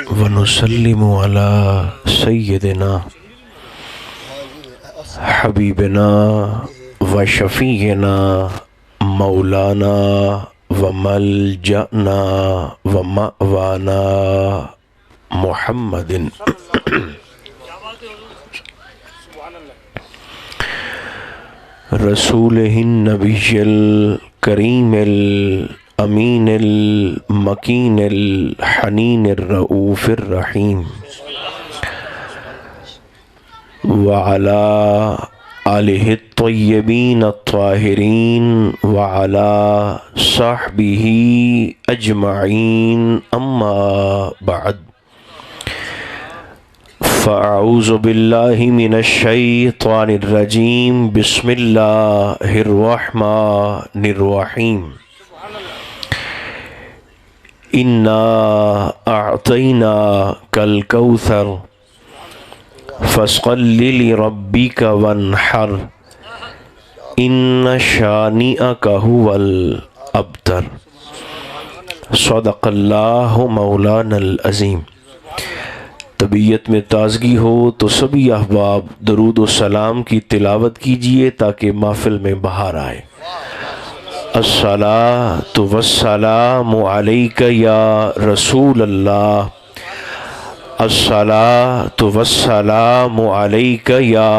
ونسلم على سيدنا حبيبنا وشفيعنا مولانا وملجأنا ومأوانا محمد رسوله النبي الكريم الأمين المكين الحنين الرؤوف الرحيم وعلى آله الطيبين الطاهرين وعلى صحبه أجمعين أما بعد فأعوذ بالله من الشيطان الرجيم بسم الله الرحمن الرحيم إنا أعطيناك الكوثر فصل لربك وانحر إن شانئك هو الأبتر صدق الله مولانا العظيم۔ طبیعت میں تازگی ہو تو سبھی احباب درود و سلام کی تلاوت کیجئے تاکہ محفل میں بہار آئے۔ الصلاۃ والسلام علیک یا رسول اللہ، الصلاۃ والسلام علیک یا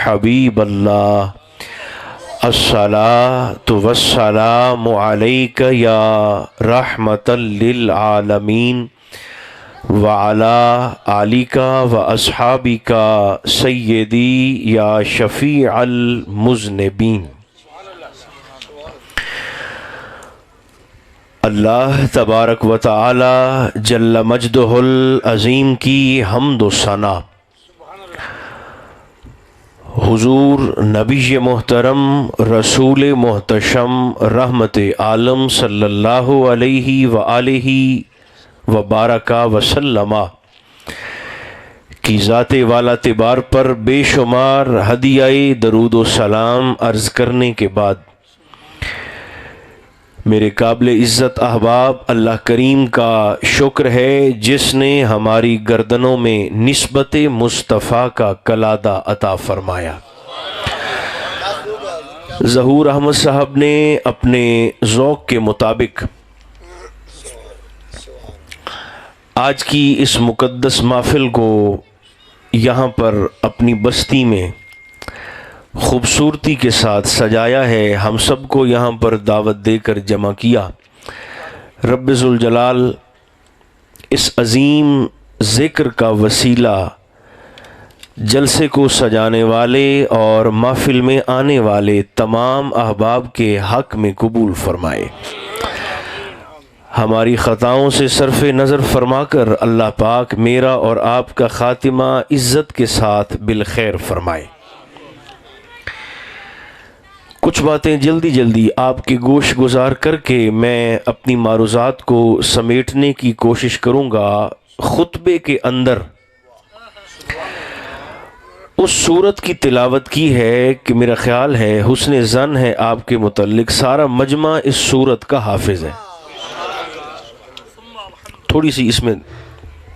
حبیب اللہ، الصلاۃ والسلام علیک یا رحمۃ للعالمین وعلى آلک واصحابک سیدی یا شفیع المذنبین۔ اللہ تبارک و تعالی جل مجدہ العظیم کی حمد و ثنا، حضور نبی محترم رسول محتشم رحمت عالم صلی اللہ علیہ وآلہ وبارک وسلم کی ذات والا تبار پر بے شمار ہدیہ درود و سلام عرض کرنے کے بعد میرے قابل عزت احباب، اللہ کریم کا شکر ہے جس نے ہماری گردنوں میں نسبت مصطفیٰ کا کلادہ عطا فرمایا۔ ظہور احمد صاحب نے اپنے ذوق کے مطابق آج کی اس مقدس محفل کو یہاں پر اپنی بستی میں خوبصورتی کے ساتھ سجایا ہے، ہم سب کو یہاں پر دعوت دے کر جمع کیا۔ رب ذوالجلال اس عظیم ذکر کا وسیلہ جلسے کو سجانے والے اور محفل میں آنے والے تمام احباب کے حق میں قبول فرمائے۔ ہماری خطاؤں سے صرف نظر فرما کر اللہ پاک میرا اور آپ کا خاتمہ عزت کے ساتھ بالخیر فرمائے۔ کچھ باتیں جلدی جلدی آپ کے گوش گزار کر کے میں اپنی معروضات کو سمیٹنے کی کوشش کروں گا۔ خطبے کے اندر اس صورت کی تلاوت کی ہے کہ میرا خیال ہے حسن ظن ہے آپ کے متعلق سارا مجمع اس صورت کا حافظ ہے۔ تھوڑی سی اس میں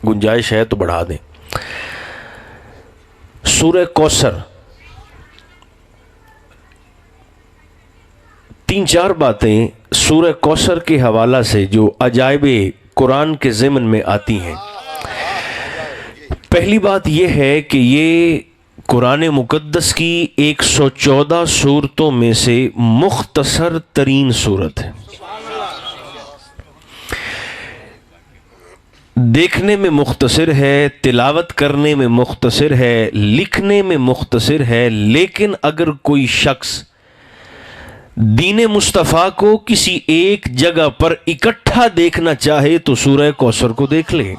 گنجائش ہے تو بڑھا دیں۔ سورہ کوثر، تین چار باتیں سورہ کوثر کے حوالہ سے جو عجائب قرآن کے ضمن میں آتی ہیں۔ پہلی بات یہ ہے کہ یہ قرآن مقدس کی 114 سورتوں میں سے مختصر ترین سورت ہے۔ دیکھنے میں مختصر ہے، تلاوت کرنے میں مختصر ہے، لکھنے میں مختصر ہے، لیکن اگر کوئی شخص دین مصطفیٰ کو کسی ایک جگہ پر اکٹھا دیکھنا چاہے تو سورہ کوثر کو دیکھ لے،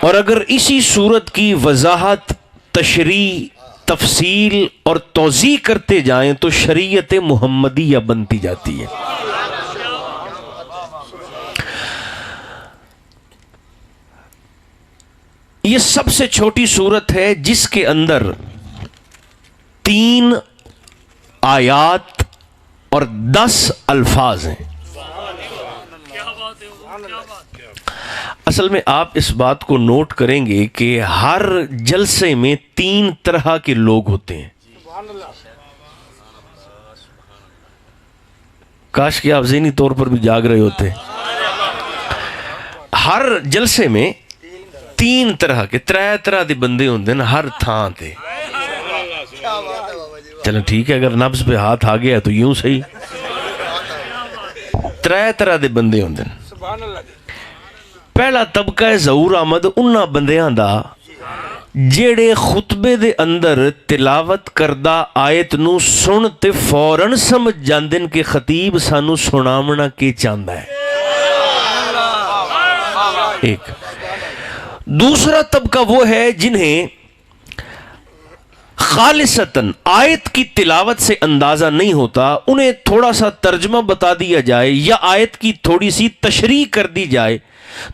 اور اگر اسی سورت کی وضاحت، تشریح، تفصیل اور توضیح کرتے جائیں تو شریعت محمدیہ بنتی جاتی ہے۔ یہ سب سے چھوٹی سورت ہے جس کے اندر 3 آیات اور 10 الفاظ ہیں۔ اصل میں آپ اس بات کو نوٹ کریں گے کہ ہر جلسے میں 3 طرح کے لوگ ہوتے ہیں. کاش کہ آپ ذہنی طور پر بھی جاگ رہے ہوتے. ہر جلسے میں 3 طرح کے 3 طرح دے بندے ہوندے ہیں ہر تھان تے. چلو ٹھیک ہے، اگر نبض پہ ہاتھ آ گیا تو یوں صحیح. 3 طرح دے بندے ہوندے ہیں. پہلا طبقہ ہے ظہور احمد انہاں بندیاں دا جیڑے خطبے دے اندر تلاوت کردہ آیت نو سن تے فوراً سمجھ جاندن کہ خطیب سانو سنامنا کے چاہندا ہے. ایک. دوسرا طبقہ وہ ہے جنہیں خالصتاً آیت کی تلاوت سے اندازہ نہیں ہوتا، انہیں تھوڑا سا ترجمہ بتا دیا جائے یا آیت کی تھوڑی سی تشریح کر دی جائے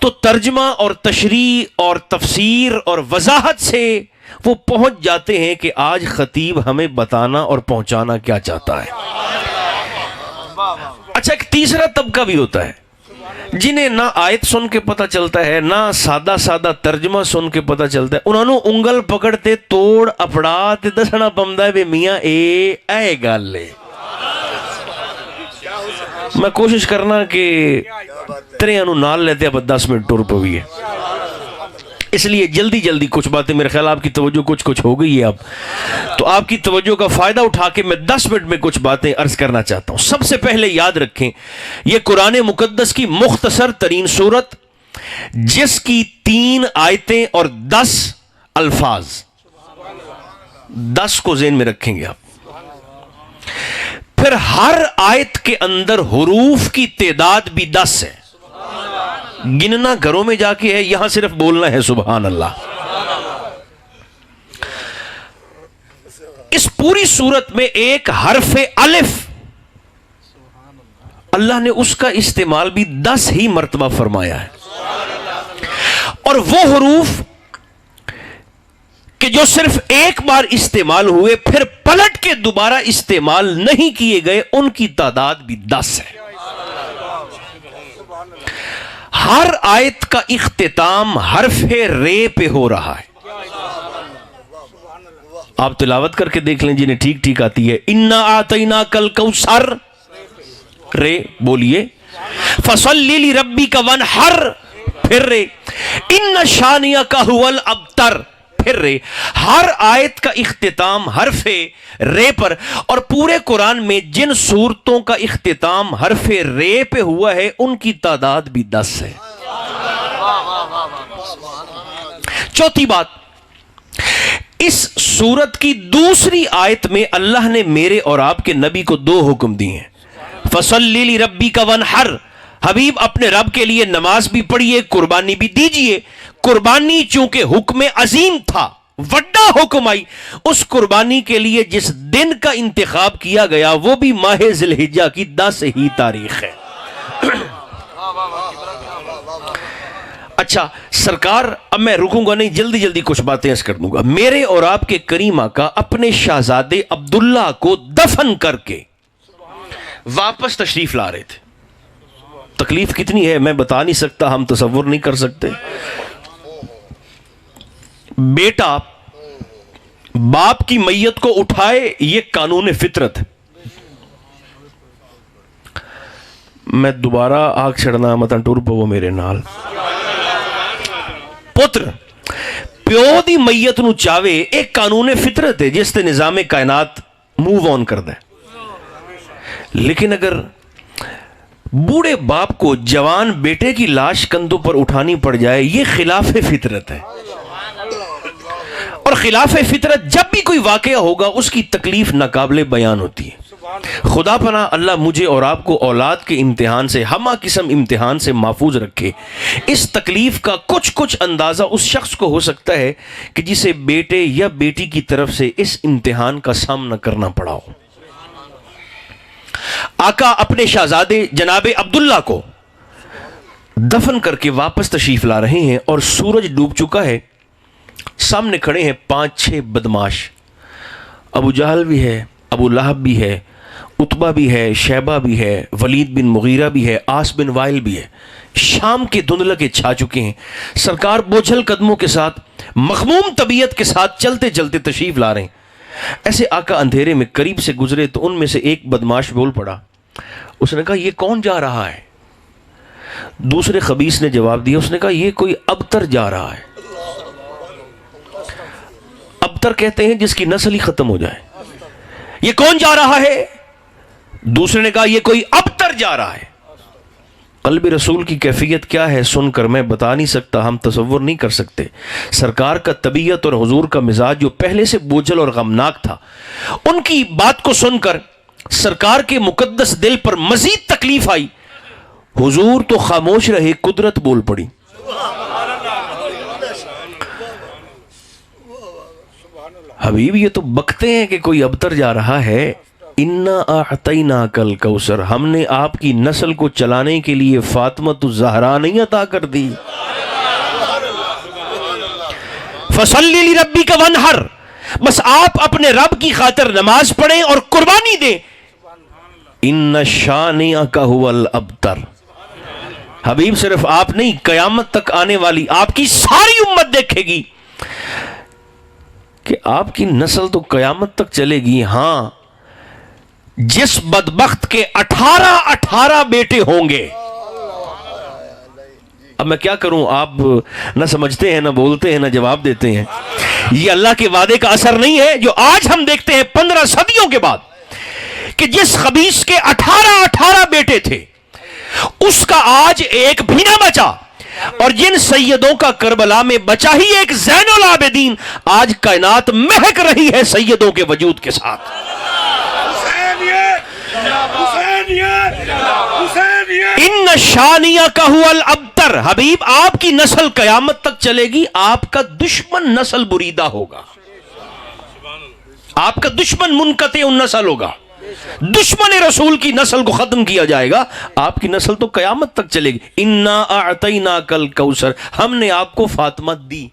تو ترجمہ اور تشریح اور تفسیر اور وضاحت سے وہ پہنچ جاتے ہیں کہ آج خطیب ہمیں بتانا اور پہنچانا کیا چاہتا ہے. اچھا، ایک تیسرا طبقہ بھی ہوتا ہے جنہیں نہ آیت سن کے پتہ چلتا ہے نہ سادہ سادہ ترجمہ سن کے پتہ چلتا ہے. انہوں نے انگل پکڑتے توڑ اپڑا تے دسنا پمدا ہے میاں اے گل ہے. میں کوشش کرنا کہ تریاں نو نال لیتے اب 10 منٹ ٹور پوی ہے، اس لیے جلدی جلدی کچھ باتیں میرے خیال آپ کی توجہ کچھ ہو گئی ہے اب تو آپ کی توجہ کا فائدہ اٹھا کے میں 10 منٹ میں کچھ باتیں عرض کرنا چاہتا ہوں. سب سے پہلے یاد رکھیں یہ قرآن مقدس کی مختصر ترین سورت جس کی 3 آیتیں اور 10 الفاظ، 10 کو ذہن میں رکھیں گے آپ. پھر ہر آیت کے اندر حروف کی تعداد بھی 10 ہے. گننا گھروں میں جا کے ہے، یہاں صرف بولنا ہے سبحان اللہ. اس پوری صورت میں ایک حرف الف اللہ نے اس کا استعمال بھی 10 ہی مرتبہ فرمایا ہے، اور وہ حروف کہ جو صرف ایک بار استعمال ہوئے پھر پلٹ کے دوبارہ استعمال نہیں کیے گئے ان کی تعداد بھی 10 ہے. ہر آیت کا اختتام حرف رے پہ ہو رہا ہے. آپ تلاوت کر کے دیکھ لیں جنہیں ٹھیک ٹھیک آتی ہے. انا آتیناک الکوثر، رے بولیے. فصلی لربک وانحر، پھر رے. ان شانئک ھو الابتر، پھر رے. ہر آیت کا اختتام حرف رے پر، اور پورے قرآن میں جن صورتوں کا اختتام حرف رے پہ ہوا ہے ان کی تعداد بھی 10 ہے. چوتھی بات، اس سورت کی دوسری آیت میں اللہ نے میرے اور آپ کے نبی کو 2 حکم دیے ہیں. فصلی لربک وانحر، حبیب اپنے رب کے لیے نماز بھی پڑھیے، قربانی بھی دیجئے. قربانی چونکہ حکم عظیم تھا، وڈا حکم آئی، اس قربانی کے لیے جس دن کا انتخاب کیا گیا وہ بھی ماہ ذی الحجہ کی 10 ہی تاریخ ہے. اچھا سرکار، اب میں رکوں گا نہیں، جلدی جلدی کچھ باتیں عرض کر دوں گا. میرے اور آپ کے کریم آقا اپنے شہزادے عبداللہ کو دفن کر کے واپس تشریف لا رہے تھے. تکلیف کتنی ہے میں بتا نہیں سکتا، ہم تصور نہیں کر سکتے. بیٹا باپ کی میت کو اٹھائے، یہ قانون فطرت. میں دوبارہ آگ چھڑنا مطلب ٹور پو میرے نال. پتر پیو دی میت نو چاہے، ایک قانون فطرت ہے جس تے نظام کائنات موو آن کر دے. لیکن اگر بوڑھے باپ کو جوان بیٹے کی لاش کندھوں پر اٹھانی پڑ جائے، یہ خلاف فطرت ہے. اور خلاف فطرت جب بھی کوئی واقعہ ہوگا اس کی تکلیف ناقابل بیان ہوتی ہے. خدا پناہ اللہ مجھے اور آپ کو اولاد کے امتحان سے، ہمہ قسم امتحان سے محفوظ رکھے. اس تکلیف کا کچھ اندازہ اس شخص کو ہو سکتا ہے کہ جسے بیٹے یا بیٹی کی طرف سے اس امتحان کا سامنا کرنا پڑا ہو. آقا اپنے شہزادے جناب عبداللہ کو دفن کر کے واپس تشریف لا رہے ہیں اور سورج ڈوب چکا ہے. سامنے کھڑے ہیں 5-6 بدماش. ابو جہل بھی ہے، ابو لہب بھی ہے، عتبہ بھی ہے، شیبہ بھی ہے، ولید بن مغیرہ بھی ہے، آس بن وائل بھی ہے، شام کے دھندلکے چھا چکے ہیں. سرکار بوجھل قدموں کے ساتھ، مغموم طبیعت کے ساتھ چلتے چلتے تشریف لا رہے ہیں. ایسے آقا اندھیرے میں قریب سے گزرے تو ان میں سے ایک بدماش بول پڑا. اس نے کہا یہ کون جا رہا ہے؟ دوسرے خبیث نے جواب دیا، اس نے کہا یہ کوئی ابتر جا رہا ہے. ابتر کہتے ہیں جس کی نسل ہی ختم ہو جائے. یہ کون جا رہا ہے؟ دوسرے نے کہا یہ کوئی ابتر جا رہا ہے. قلب رسول کی کیفیت کیا ہے سن کر میں بتا نہیں سکتا، ہم تصور نہیں کر سکتے. سرکار کا طبیعت اور حضور کا مزاج جو پہلے سے بوجھل اور غمناک تھا، ان کی بات کو سن کر سرکار کے مقدس دل پر مزید تکلیف آئی. حضور تو خاموش رہے، قدرت بول پڑی. حبیب یہ تو بکتے ہیں کہ کوئی ابتر جا رہا ہے. انا اعطیناک الکوثر، ہم نے آپ کی نسل کو چلانے کے لیے فاطمۃ الزہرا نہیں عطا کر دی. فصلی لربک وانحر، بس آپ اپنے رب کی خاطر نماز پڑھیں اور قربانی دیں. ان شانئک ھو الابتر، حبیب صرف آپ نہیں، قیامت تک آنے والی آپ کی ساری امت دیکھے گی کہ آپ کی نسل تو قیامت تک چلے گی. ہاں، جس بدبخت کے 18 بیٹے ہوں گے. اب میں کیا کروں، آپ نہ سمجھتے ہیں، نہ بولتے ہیں، نہ جواب دیتے ہیں. یہ اللہ کے وعدے کا اثر نہیں ہے جو آج ہم دیکھتے ہیں 15 صدیوں کے بعد، کہ جس خبیث کے 18 بیٹے تھے اس کا آج ایک بھی نہ بچا، اور جن سیدوں کا کربلا میں بچا ہی ایک زین العابدین، آج کائنات مہک رہی ہے سیدوں کے وجود کے ساتھ. ان شانئک ھو الابتر، حبیب آپ کی نسل قیامت تک چلے گی. آپ کا دشمن نسل بریدہ ہوگا، آپ کا دشمن منقطع النسل ہوگا. دشمن رسول کی نسل کو ختم کیا جائے گا، آپ کی نسل تو قیامت تک چلے گی. انا اعطیناک الکوثر، ہم نے آپ کو فاطمہ دی.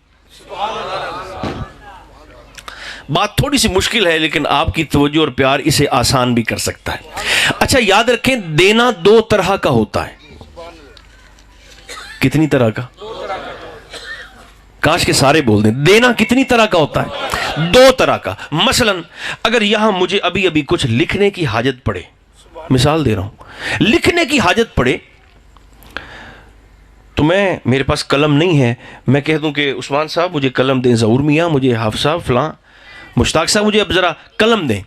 بات تھوڑی سی مشکل ہے لیکن آپ کی توجہ اور پیار اسے آسان بھی کر سکتا ہے. اچھا یاد رکھیں، دینا 2 طرح کا ہوتا ہے. کتنی طرح کا؟ کاش کے سارے بول دیں. دینا کتنی طرح کا ہوتا ہے؟ 2 طرح کا. مثلا اگر یہاں مجھے ابھی کچھ لکھنے کی حاجت پڑے، مثال دے رہا ہوں، لکھنے کی حاجت پڑے تو میرے پاس قلم نہیں ہے، میں کہہ دوں کہ عثمان صاحب مجھے قلم دیں، ظہور میاں مجھے، حافظ صاحب فلاں، مشتاق صاحب مجھے اب ذرا قلم دیں.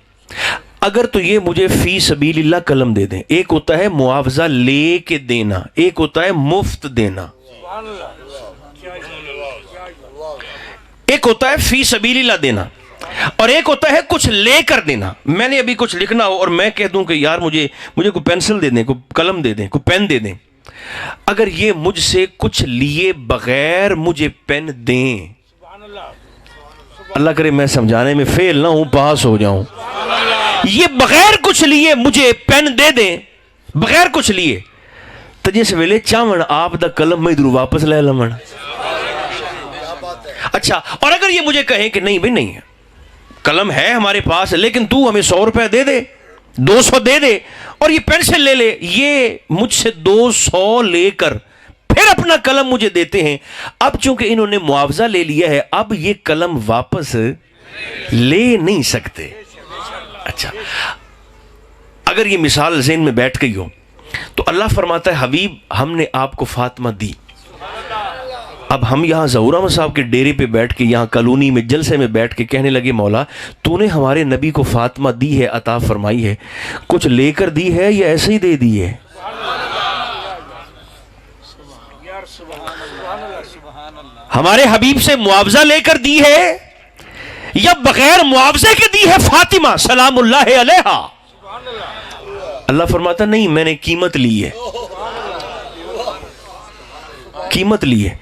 اگر تو یہ مجھے فی سبیل اللہ قلم دے دیں. ایک ہوتا ہے معاوضہ لے کے دینا، ایک ہوتا ہے مفت دینا. ایک ہوتا ہے فی سبیل اللہ دینا اور ایک ہوتا ہے کچھ لے کر دینا. میں نے ابھی کچھ لکھنا ہو اور میں کہہ دوں کہ یار مجھے کوئی پینسل دے دیں، کوئی قلم دے دیں، کوئی پین دے دیں. اگر یہ مجھ سے کچھ لیے بغیر مجھے پین دیں، اللہ کرے میں سمجھانے میں فیل نہ ہوں، پاس ہو جاؤں. یہ بغیر کچھ لیے مجھے پین دے دیں، بغیر کچھ لیے، تو جس ویلے چاون آپ دا قلم میں ادھر واپس لے لمن. اچھا، اور اگر یہ مجھے کہیں کہ نہیں بھائی نہیں ہے، قلم ہے ہمارے پاس لیکن تو ہمیں 100 روپے دے دے، 200 دے دے اور یہ پینسل لے لے. یہ مجھ سے 200 لے کر پھر اپنا قلم مجھے دیتے ہیں. اب چونکہ انہوں نے معاوضہ لے لیا ہے، اب یہ قلم واپس لے نہیں سکتے. اچھا، اگر یہ مثال ذہن میں بیٹھ گئی ہو تو اللہ فرماتا ہے حبیب ہم نے آپ کو فاطمہ دی. اب ہم یہاں ظہور احمد صاحب کے ڈیرے پہ بیٹھ کے، یہاں کالونی میں جلسے میں بیٹھ کے کہنے لگے مولا تو نے ہمارے نبی کو فاطمہ دی ہے، عطا فرمائی ہے، کچھ لے کر دی ہے یا ایسے ہی دے دی ہے؟ ہمارے حبیب سے معاوضہ لے کر دی ہے یا بغیر معاوضے کے دی ہے فاطمہ سلام اللہ علیہا؟ اللہ فرماتا نہیں، میں نے قیمت لی ہے، قیمت لی ہے.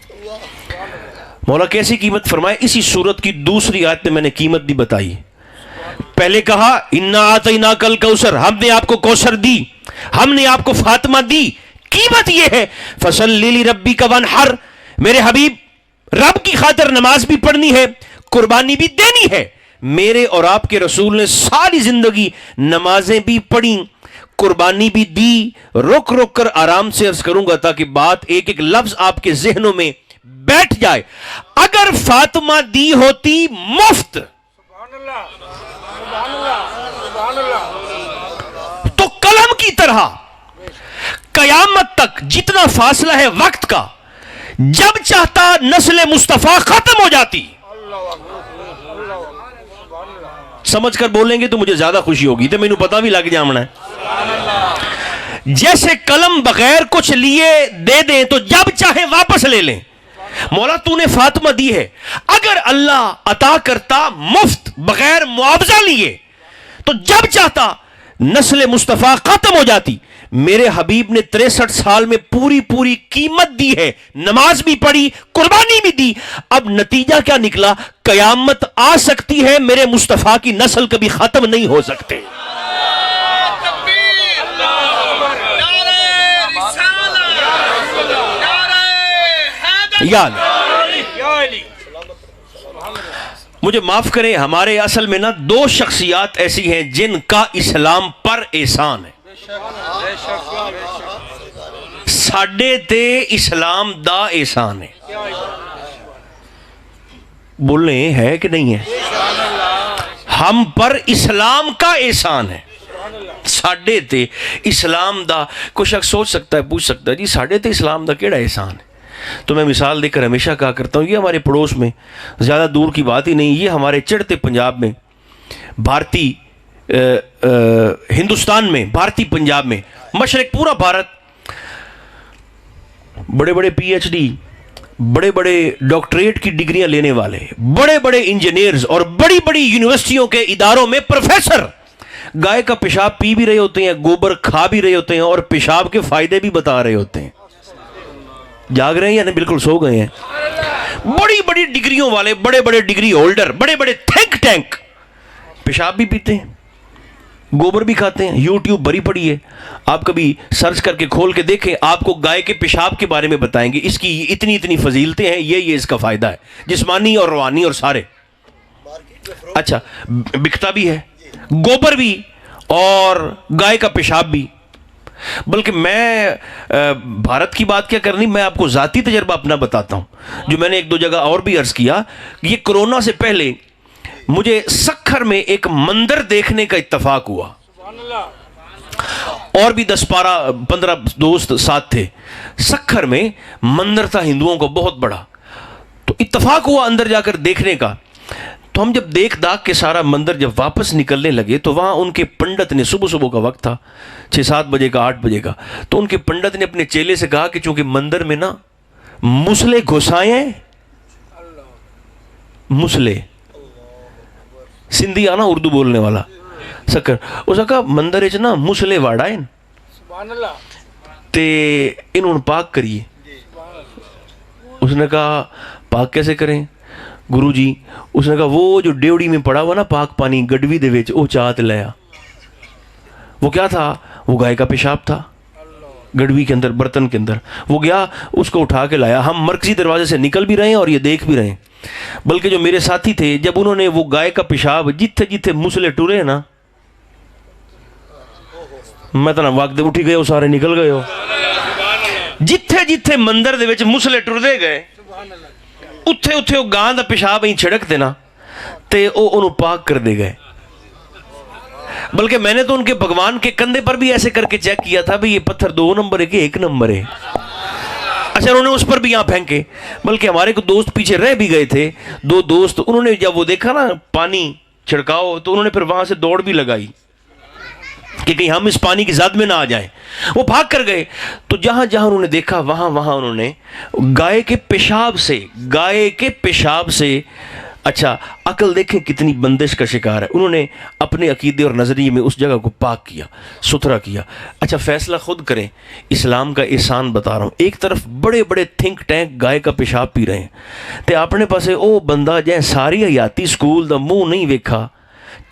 مولا کیسی قیمت؟ فرمائے اسی صورت کی دوسری آیت میں نے قیمت بھی بتائی. پہلے کہا انا اعطیناک الکوثر، ہم نے آپ کو کوثر دی، ہم نے آپ کو فاطمہ دی. قیمت یہ ہے فصلی لربک وانحر، میرے حبیب رب کی خاطر نماز بھی پڑھنی ہے، قربانی بھی دینی ہے. میرے اور آپ کے رسول نے ساری زندگی نمازیں بھی پڑھی، قربانی بھی دی، رک رک کر آرام سے عرض کروں گا تاکہ بات ایک ایک لفظ آپ کے ذہنوں میں بیٹھ جائے. اگر فاطمہ دی ہوتی مفت تو قلم کی طرح قیامت تک جتنا فاصلہ ہے وقت کا، جب چاہتا نسل مصطفیٰ ختم ہو جاتی. سمجھ کر بولیں گے تو مجھے زیادہ خوشی ہوگی، تو مینوں پتہ بھی لگ جامنا ہے. جیسے قلم بغیر کچھ لیے دے دیں تو جب چاہے واپس لے لیں. مولا تو نے فاطمہ دی ہے، اگر اللہ عطا کرتا مفت بغیر معاوضہ لیے تو جب چاہتا نسل مصطفیٰ ختم ہو جاتی. میرے حبیب نے 63 سال میں پوری پوری قیمت دی ہے، نماز بھی پڑھی، قربانی بھی دی. اب نتیجہ کیا نکلا؟ قیامت آ سکتی ہے، میرے مصطفیٰ کی نسل کبھی ختم نہیں ہو سکتے. یا مجھے معاف کریں، ہمارے اصل میں نا دو شخصیات ایسی ہیں جن کا اسلام پر احسان ہے. ساڈے تے اسلام دا احسان ہے. بولنے ہے کہ نہیں ہے؟ ہم پر اسلام کا احسان ہے. ساڈے تے اسلام دا. کوئی شخص سوچ سکتا ہے، پوچھ سکتا ہے جی ساڈے تے اسلام دا کیڑا احسان ہے؟ تو میں مثال دے کر ہمیشہ کہا کرتا ہوں، یہ ہمارے پڑوس میں زیادہ دور کی بات ہی نہیں، یہ ہمارے چڑھتے پنجاب میں، بھارتی ہندوستان میں، بھارتی پنجاب میں، مشرق پورا بھارت، بڑے بڑے پی ایچ ڈی، بڑے بڑے ڈاکٹریٹ کی ڈگریاں لینے والے، بڑے بڑے انجینئرز اور بڑی بڑی یونیورسٹیوں کے اداروں میں پروفیسر گائے کا پیشاب پی بھی رہے ہوتے ہیں، گوبر کھا بھی رہے ہوتے ہیں اور پیشاب کے فائدے بھی بتا رہے ہوتے ہیں. جاگ رہے ہیں یا نہیں؟ بالکل سو گئے ہیں. بڑی بڑی ڈگریوں والے، بڑے بڑے ڈگری ہولڈر، بڑے بڑے تھنک ٹینک پیشاب بھی پیتے ہیں، گوبر بھی کھاتے ہیں. یوٹیوب بھری پڑی ہے، آپ کبھی سرچ کر کے کھول کے دیکھیں، آپ کو گائے کے پیشاب کے بارے میں بتائیں گے. اس کی اتنی اتنی فضیلتیں ہیں، یہ اس کا فائدہ ہے، جسمانی اور روحانی اور سارے. اچھا، بکتا بھی ہے گوبر بھی اور گائے کا پیشاب بھی. بلکہ میں بھارت کی بات کیا کرنی، میں آپ کو ذاتی تجربہ اپنا بتاتا ہوں جو میں نے ایک دو جگہ اور بھی عرض کیا. یہ کرونا سے پہلے مجھے سکھر میں ایک مندر دیکھنے کا اتفاق ہوا، اور بھی 10-15 دوست ساتھ تھے. سکھر میں مندر تھا ہندوؤں کو بہت بڑا، تو اتفاق ہوا اندر جا کر دیکھنے کا. تو ہم جب دیکھ داکھ کے سارا مندر جب واپس نکلنے لگے تو وہاں ان کے پنڈت نے، صبح کا وقت تھا، 6-7 بجے کا، 8 بجے کا، تو ان کے پنڈت نے اپنے چیلے سے کہا کہ چونکہ مندر میں نا مسلے گھسائے ہیں، مسلے سندھی آنا اردو بولنے والا سکر، اس نے کہا مندر اچ نا مسلے واڑا ہے تے انہوں نے پاک کریے. اس نے کہا پاک کیسے کریں گرو جی؟ اس نے کہا وہ جو ڈیوڑی میں پڑا ہوا نا پاک پانی گڈوی دے وچ، وہ چاہت لیا. وہ کیا تھا؟ وہ گائے کا پیشاب تھا گڈوی کے اندر، برتن کے اندر. وہ گیا اس کو اٹھا کے لایا. ہم مرکزی دروازے سے نکل بھی رہے ہیں اور یہ دیکھ بھی رہے ہیں. بلکہ جو میرے ساتھی تھے، جب انہوں نے وہ گائے کا پیشاب جتھے جتھے مسلے ٹورے نا، میں تو نا وقت اٹھی گئے، وہ سارے نکل گئے ہو. جتھے جتھے مندر دے وچ مسلے ٹردے گئے، اتھے اتھے وہ گاں دا پیشاب ہی چھڑک دینا تے او انہوں پاک کر دے گئے. بلکہ میں نے تو ان کے بھگوان کے کندھے پر بھی ایسے کر کے چیک کیا تھا بھی یہ پتھر 2 نمبر ہے کہ 1 نمبر ہے. اچھا، انہوں نے اس پر بھی یہاں پھینکے. بلکہ ہمارے کو دوست پیچھے رہ بھی گئے تھے، 2 دوست. انہوں نے جب وہ دیکھا نا پانی چھڑکاؤ تو انہوں نے پھر وہاں سے دوڑ بھی لگائی کہ کہیں ہم اس پانی کی زد میں نہ آ جائیں. وہ بھاگ کر گئے. تو جہاں جہاں انہوں نے دیکھا وہاں وہاں انہوں نے گائے کے پیشاب سے اچھا عقل دیکھیں کتنی بندش کا شکار ہے. انہوں نے اپنے عقیدے اور نظریے میں اس جگہ کو پاک کیا، ستھرا کیا. اچھا، فیصلہ خود کریں. اسلام کا احسان بتا رہا ہوں. ایک طرف بڑے بڑے تھنک ٹینک گائے کا پیشاب پی رہے ہیں تے اپنے پاسے او بندہ جائیں ساری حیاتی سکول دا منہ نہیں ویکھا،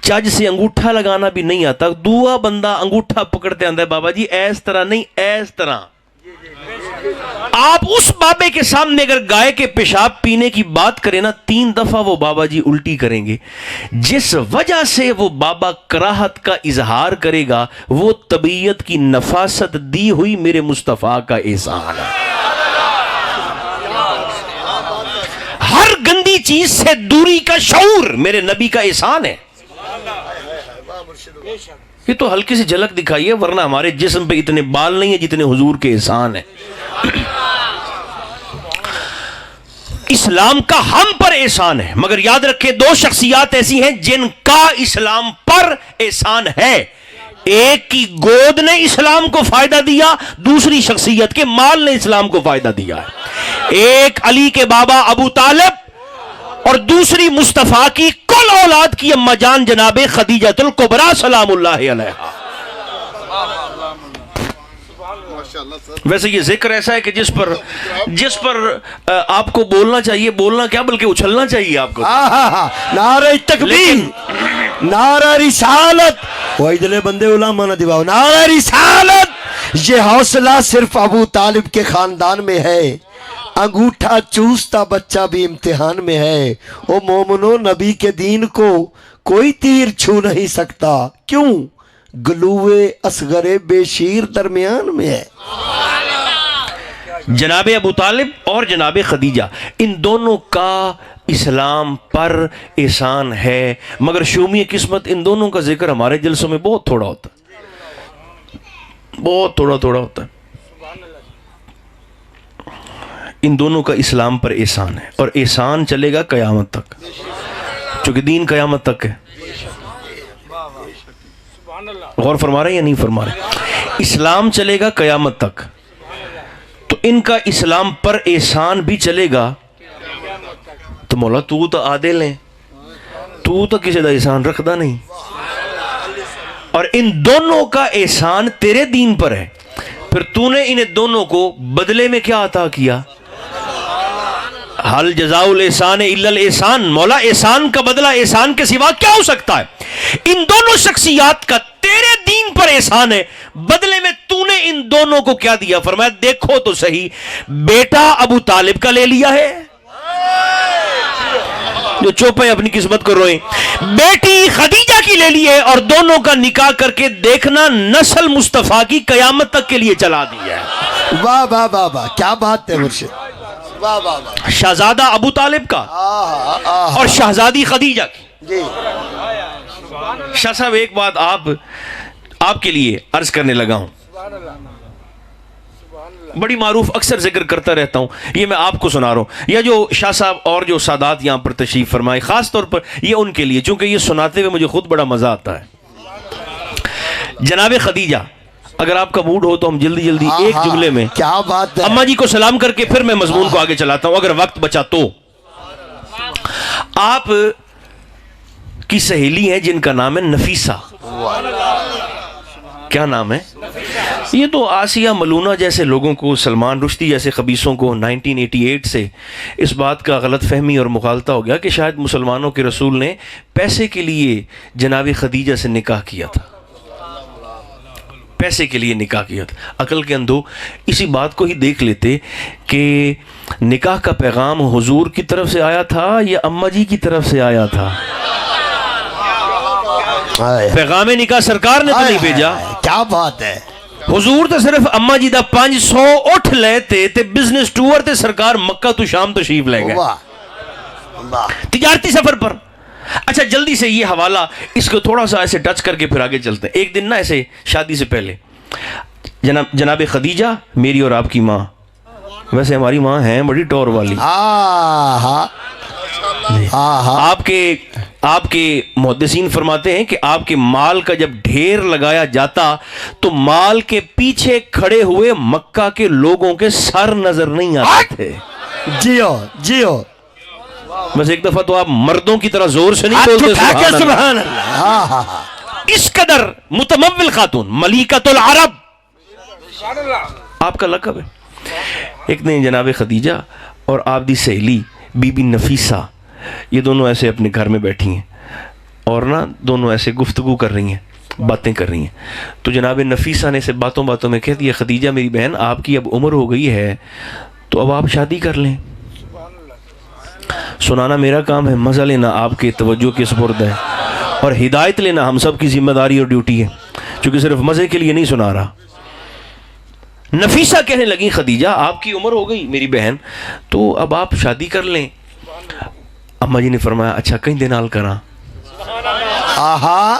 چج سے انگوٹھا لگانا بھی نہیں آتا. دعا بندہ انگوٹھا پکڑتے آندہ ہے بابا جی ایس طرح نہیں، ایس طرح. آپ اس بابے کے سامنے اگر گائے کے پیشاب پینے کی بات کریں نا 3 دفعہ وہ بابا جی الٹی کریں گے. جس وجہ سے وہ بابا کراہت کا اظہار کرے گا وہ طبیعت کی نفاست دی ہوئی میرے مصطفیٰ کا احسان ہے. ہر گندی چیز سے دوری کا شعور میرے نبی کا احسان ہے. یہ تو ہلکی سی جھلک دکھائیے ورنہ ہمارے جسم پہ اتنے بال نہیں ہیں جتنے حضور کے احسان ہیں. اسلام کا ہم پر احسان ہے مگر یاد رکھیں 2 شخصیات ایسی ہیں جن کا اسلام پر احسان ہے. ایک کی گود نے اسلام کو فائدہ دیا, دوسری شخصیت کے مال نے اسلام کو فائدہ دیا ہے. ایک علی کے بابا ابو طالب اور دوسری مصطفیٰ کی کل اولاد کی اماں جان جناب خدیجہ الکبریٰ سلام اللہ علیہا. ویسے یہ ذکر ایسا ہے کہ جس پر آپ کو بولنا چاہیے, بولنا کیا بلکہ اچھلنا چاہیے آپ کو. نعرہ تکبیر, نعرہ رسالت, وہ ادلے بندے علماء نہ دیواؤ, نعرہ رسالت. یہ حوصلہ صرف ابو طالب کے خاندان میں ہے. انگوٹھا چوستا بچہ بھی امتحان میں ہے. او مومنو, نبی کے دین کو کوئی تیر چھو نہیں سکتا. کیوں؟ گلوے اصغر بے شیر درمیان میں ہے. جناب ابو طالب اور جناب خدیجہ ان دونوں کا اسلام پر احسان ہے مگر شومی قسمت ان دونوں کا ذکر ہمارے جلسوں میں بہت تھوڑا ہوتا ہے, بہت تھوڑا ہوتا ہے. ان دونوں کا اسلام پر احسان ہے اور احسان چلے گا قیامت تک, چونکہ دین قیامت تک ہے. غور فرما رہے ہیں یا نہیں فرما رہے؟ اسلام چلے گا قیامت تک تو ان کا اسلام پر احسان بھی چلے گا. تو مولا تو عادل ہے, تو کسی دا احسان رکھدا نہیں, اور ان دونوں کا احسان تیرے دین پر ہے. پھر تو نے انہیں دونوں کو بدلے میں کیا عطا کیا؟ حل جزاء الاحسان الا الاحسان. مولا احسان کا بدلہ احسان کے سوا کیا ہو سکتا ہے؟ ان دونوں شخصیات کا تیرے دین پر احسان ہے, بدلے میں تو نے ان دونوں کو کیا دیا؟ فرمایا دیکھو تو صحیح, بیٹا ابو طالب کا لے لیا ہے جو چوپے اپنی قسمت کو روئیں, بیٹی خدیجہ کی لے لی ہے, اور دونوں کا نکاح کر کے دیکھنا نسل مصطفیٰ کی قیامت تک کے لیے چلا دیا ہے. واہ واہ واہ واہ, کیا بات ہے مرشد, واہ واہ واہ. شہزادہ ابو طالب کا اور شہزادی خدیجہ کی. جی شاہ صاحب ایک بات آپ کے لیے عرض کرنے لگا ہوں, بڑی معروف, اکثر ذکر کرتا رہتا ہوں, یہ میں آپ کو سنا رہا ہوں, یا جو شاہ صاحب اور جو سادات یہاں پر تشریف فرمائے خاص طور پر یہ ان کے لیے, چونکہ یہ سناتے ہوئے مجھے خود بڑا مزہ آتا ہے. جناب خدیجہ, اگر آپ کا موڈ ہو تو ہم جلدی ایک جملے میں کیا بات ہے, اماں جی کو سلام کر کے پھر میں مضمون کو آگے چلاتا ہوں اگر وقت بچا تو. آپ کی سہیلی ہیں جن کا نام ہے نفیسہ. کیا نام ہے؟ یہ تو آسیہ ملونہ جیسے لوگوں کو, سلمان رشدی جیسے خبیثوں کو 1988 سے اس بات کا غلط فہمی اور مغالطہ ہو گیا کہ شاید مسلمانوں کے رسول نے پیسے کے لیے جناب خدیجہ سے نکاح کیا تھا, پیسے کے لیے نکاح کیا تھا. عقل کے اندھو اسی بات کو ہی دیکھ لیتے کہ نکاح کا پیغام حضور کی طرف سے آیا تھا یا اماں جی کی طرف سے آیا تھا. پیغام نکاح سرکار نے تو نہیں بھیجا. کیا بات ہے, حضور تو صرف اماں جی دا 500 اٹھ لے تے بزنس ٹور تے سرکار مکہ تو شام تشریف لے گئے تجارتی سفر پر. اچھا جلدی سے یہ حوالہ اس کو تھوڑا سا ایسے ٹچ کر کے پھر آگے چلتے ہیں. ایک دن نا ایسے شادی سے پہلے جناب خدیجہ میری اور آپ کی ماں, ویسے ہماری ماں ہیں بڑی ٹور والی, آپ کے محدثین فرماتے ہیں کہ آپ کے مال کا جب ڈھیر لگایا جاتا تو مال کے پیچھے کھڑے ہوئے مکہ کے لوگوں کے سر نظر نہیں آتے تھے. جیو بس ایک دفعہ تو آپ مردوں کی طرح زور سے نہیں بولتے سبحان اللہ. اس قدر متمول خاتون ملیکۃ العرب آپ کا لقب ہے. ایک دن جناب خدیجہ اور آپ دی سہیلی بی بی نفیسہ یہ دونوں ایسے اپنے گھر میں بیٹھی ہیں اور نا دونوں ایسے گفتگو کر رہی ہیں. باتیں کر رہی ہیں. تو جناب نفیسہ نے سے باتوں باتوں میں کہہ دیا خدیجہ میری بہن آپ کی اب عمر ہو گئی ہے تو اب آپ شادی کر لیں. سنانا میرا کام ہے, مزہ لینا آپ کے توجہ کے سپرد ہے, اور ہدایت لینا ہم سب کی ذمہ داری اور ڈیوٹی ہے, چونکہ صرف مزے کے لیے نہیں سنا رہا. نفیسہ کہنے لگی خدیجہ آپ کی عمر ہو گئی میری بہن تو اب آپ شادی کر لیں. اماں جی نے فرمایا اچھا کہیں دن حال کراں. آہا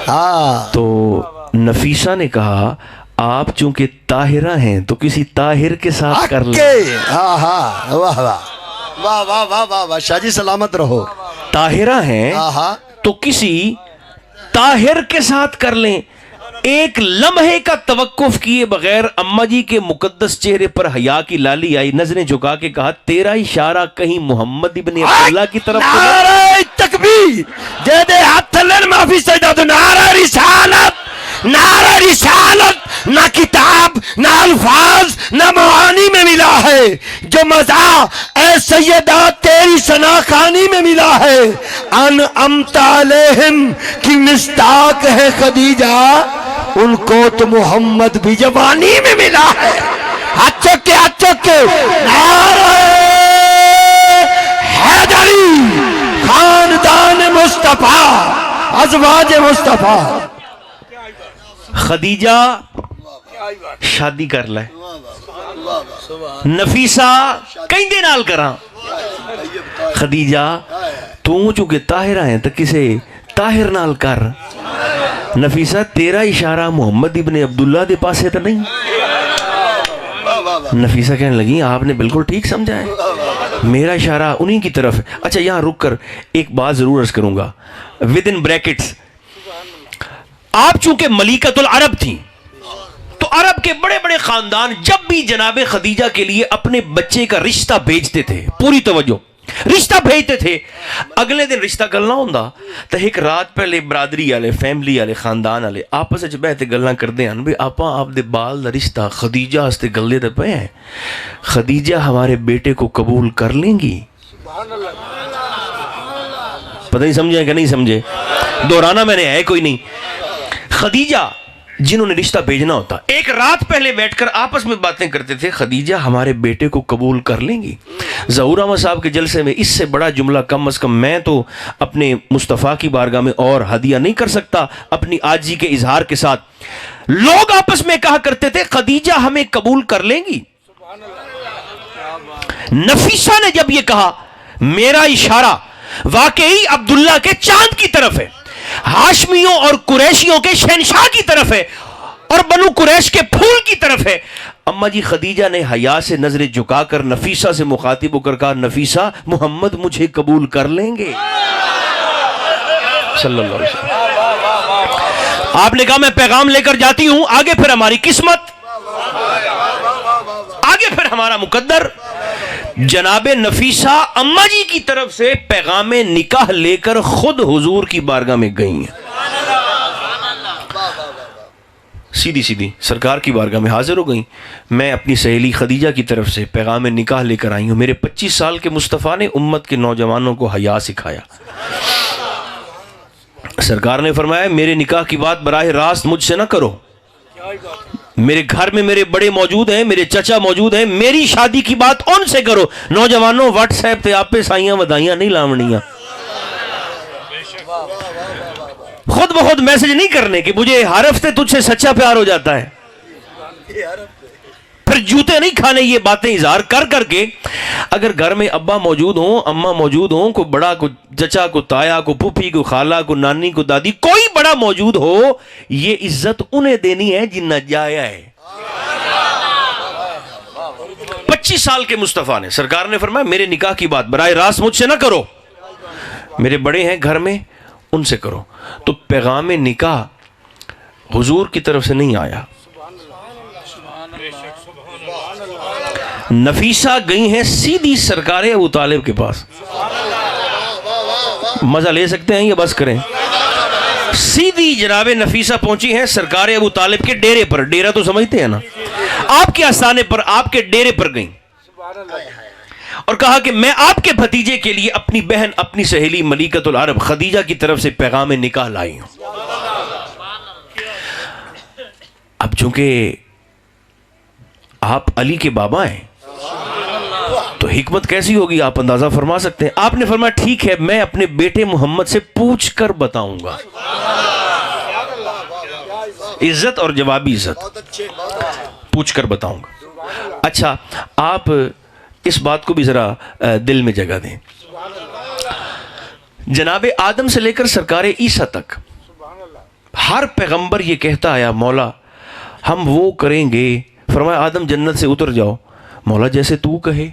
ہاں. تو نفیسہ نے کہا آپ چونکہ طاہرہ ہیں تو کسی طاہر کے ساتھ کر لیں. آہا واہ واہ واہ واہ واہ واہ واہ شاہ جی سلامت رہو. طاہرہ ہیں آہا تو کسی طاہر کے ساتھ کر لیں. ایک لمحے کا توقف کیے بغیر اماں جی کے مقدس چہرے پر حیا کی لالی آئی, نظریں جھکا کے کہا تیرا اشارہ کہیں محمد ابن عبداللہ کی طرف تو نہیں؟ نعرہ تکبیر دے دے ہاتھ لن معافی سجدہ تو نعرہ رسالت, نعرہ رسالت نہ کتاب نہ الفاظ نہ معانی میں ملا ہے, جو مزہ اے سیدہ تیری ثنا خوانی میں ملا ہے. ان امتا علیہم کی مصداق ہے خدیجہ, ان کو تو محمد بھی جوانی میں ملا ہے. ہاتھ چک کے نعرہ حیدری, خاندان مصطفیٰ, ازواج مصطفیٰ. خدیجہ شادی کر لے, نفیسہ کہیں دے نال کراں. خدیجہ تو چونکہ طاہرہ ہیں تو کسے طاہر نال کر. نفیسہ تیرا اشارہ محمد ابن عبداللہ دے پاسے تو نہیں. نفیسہ کہنے لگی آپ نے بالکل ٹھیک سمجھا ہے, میرا اشارہ انہی کی طرف ہے. اچھا یہاں رک کر ایک بات ضرور عرض کروں گا ود ان بریکٹس. آپ چونکہ ملیکۃ العرب تھیں تو عرب کے بڑے بڑے خاندان جب بھی جناب خدیجہ کے لیے اپنے بچے کا رشتہ بھیجتے تھے, پوری توجہ, رشتہ بھیجتے تھے, اگلے دن رشتہ گلنا ہوندا تو ایک رات پہلے برادری والے, فیملی والے, خاندان والے آپس وچ بیٹھ کے گلاں کردے ہیں بھی آپاں آپ دے بال دا رشتہ خدیجہ واسطے گلے تے پئے ہیں, خدیجہ ہمارے بیٹے کو قبول کر لیں گی. پتہ نہیں سمجھے کہ نہیں سمجھے, دہرانا میں نے ہے کوئی نہیں. خدیجہ جنہوں نے رشتہ بھیجنا ہوتا ایک رات پہلے بیٹھ کر آپس میں باتیں کرتے تھے, خدیجہ ہمارے بیٹے کو قبول کر لیں گی. ظہور احمد صاحب کے جلسے میں اس سے بڑا جملہ کم از کم میں تو اپنے مصطفیٰ کی بارگاہ میں اور ہدیہ نہیں کر سکتا اپنی عاجزی کے اظہار کے ساتھ. لوگ آپس میں کہا کرتے تھے خدیجہ ہمیں قبول کر لیں گی. نفیسہ نے جب یہ کہا میرا اشارہ واقعی عبداللہ کے چاند کی طرف ہے, ہاشمیوں اور قریشیوں کے شہنشاہ کی طرف ہے, اور بنو قریش کے پھول کی طرف ہے. اماں جی خدیجہ نے حیا سے نظریں جھکا کر نفیسہ سے مخاطب ہو کر کہا نفیسہ محمد مجھے قبول کر لیں گے صلی اللہ علیہ وسلم. آپ نے کہا میں پیغام لے کر جاتی ہوں, آگے پھر ہماری قسمت, آگے پھر ہمارا مقدر. جناب نفیسہ اماں جی کی طرف سے پیغام نکاح لے کر خود حضور کی بارگاہ میں گئی ہیں, سیدھی سیدھی سرکار کی بارگاہ میں حاضر ہو گئیں. میں اپنی سہیلی خدیجہ کی طرف سے پیغام نکاح لے کر آئی ہوں. میرے 25 سال کے مصطفیٰ نے امت کے نوجوانوں کو حیا سکھایا. سرکار نے فرمایا میرے نکاح کی بات براہ راست مجھ سے نہ کرو, میرے گھر میں میرے بڑے موجود ہیں, میرے چچا موجود ہیں, میری شادی کی بات ان سے کرو. نوجوانوں واٹس ایپ تے آپ پہ سائیاں ودائیاں نہیں لاونیاں, خود بخود میسج نہیں کرنے کہ مجھے ہر ہفتے تجھ سے سچا پیار ہو جاتا ہے, پھر جوتے نہیں کھانے. یہ باتیں اظہار کر کر کے اگر گھر میں ابا موجود ہوں, اماں موجود ہوں, کو بڑا, کو چچا, کو تایا, کو پھوپھی, کو خالہ, کو نانی, کو دادی, کوئی بڑا موجود ہو, یہ عزت انہیں دینی ہے جن نہ جایا ہے. 25 سال کے مصطفیٰ نے, سرکار نے فرمایا میرے نکاح کی بات براہ راست مجھ سے نہ کرو, میرے بڑے ہیں گھر میں ان سے کرو. تو پیغام نکاح حضور کی طرف سے نہیں آیا. نفیسہ گئی ہیں سیدھی سرکار ابو طالب کے پاس. مزہ لے سکتے ہیں یا بس کریں؟ سیدھی جناب نفیسہ پہنچی ہیں سرکار ابو طالب کے ڈیرے پر. ڈیرہ تو سمجھتے ہیں نا, آپ کے آستانے پر, آپ کے ڈیرے پر گئیں اور کہا کہ میں آپ کے بھتیجے کے لیے اپنی بہن, اپنی سہیلی ملیکۃ العرب خدیجہ کی طرف سے پیغام نکاح لائی ہوں. اب چونکہ آپ علی کے بابا ہیں تو حکمت کیسی ہوگی آپ اندازہ فرما سکتے ہیں. آپ نے فرمایا ٹھیک ہے میں اپنے بیٹے محمد سے پوچھ کر بتاؤں گا. عزت اور جوابی عزت, پوچھ کر بتاؤں گا. اچھا آپ اس بات کو بھی ذرا دل میں جگہ دیں. جناب آدم سے لے کر سرکار عیسیٰ تک ہر پیغمبر یہ کہتا آیا مولا ہم وہ کریں گے. فرمایا آدم جنت سے اتر جاؤ. مولا جیسے تو کہے,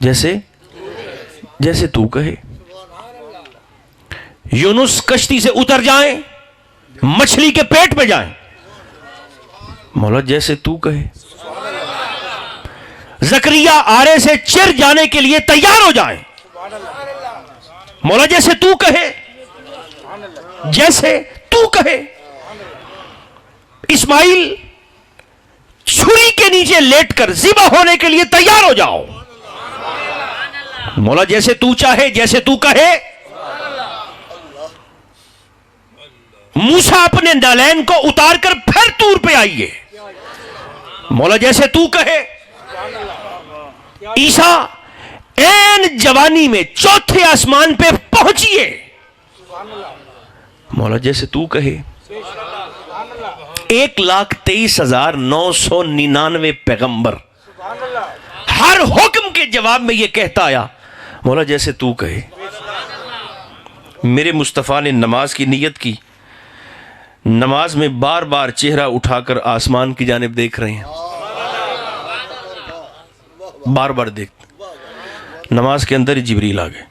جیسے تو کہے. یونس کشتی سے اتر جائیں, مچھلی کے پیٹ میں جائیں. مولا جیسے تو کہے. زکریا آرے سے چر جانے کے لیے تیار ہو جائیں. مولا جیسے تو کہے, جیسے تو کہے. اسماعیل چھری کے نیچے لیٹ کر ذبح ہونے کے لیے تیار ہو جاؤ. مولا جیسے تو چاہے, جیسے تو کہے. موسیٰ اپنے نالین کو اتار کر پھر طور پہ آئیے. مولا جیسے تو کہے. عیسیٰ این جوانی میں چوتھے آسمان پہ پہنچیے. مولا جیسے تو کہے. 1,23,999 پیغمبر ہر حکم کے جواب میں یہ کہتا آیا مولا جیسے تو کہے. میرے مصطفیٰ نے نماز کی نیت کی, نماز میں بار بار چہرہ اٹھا کر آسمان کی جانب دیکھ رہے ہیں, بار بار دیکھ. نماز کے اندر ہی جبریل آ گئے.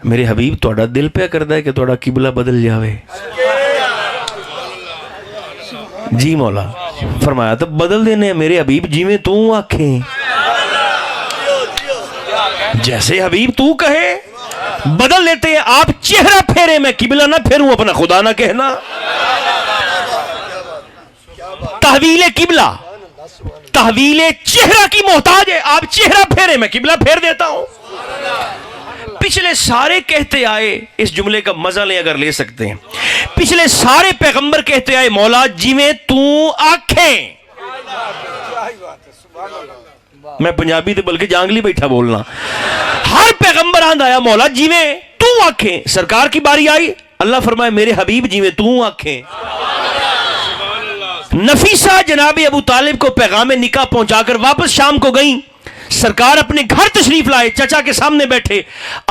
میرے حبیب توڑا دل پہ کردا ہے کہ توڑا قبلہ بدل جاوے. جی مولا. فرمایا تو بدل دینے ہیں میرے حبیب جی میں تو آنکھیں, جیسے حبیب تو کہے بدل لیتے ہیں. آپ چہرہ پھیرے میں قبلہ نہ پھیروں, اپنا خدا نہ کہنا. تحویل قبلہ تحویل چہرہ کی محتاج ہے. آپ چہرہ پھیرے میں قبلہ پھیر دیتا ہوں. پچھلے سارے کہتے آئے, اس جملے کا مزہ لیں اگر لے سکتے ہیں, پچھلے سارے پیغمبر کہتے آئے مولا جی میں تو آنکھیں. میں پنجابی تھے بلکہ جانگلی بیٹھا بولنا. ہر پیغمبر آند آیا مولا جی میں تو آنکھیں. سرکار کی باری آئی, اللہ فرمائے میرے حبیب جی میں تو آنکھیں. نفیسہ جناب ابو طالب کو پیغام نکاح پہنچا کر واپس شام کو گئیں. سرکار اپنے گھر تشریف لائے, چچا کے سامنے بیٹھے.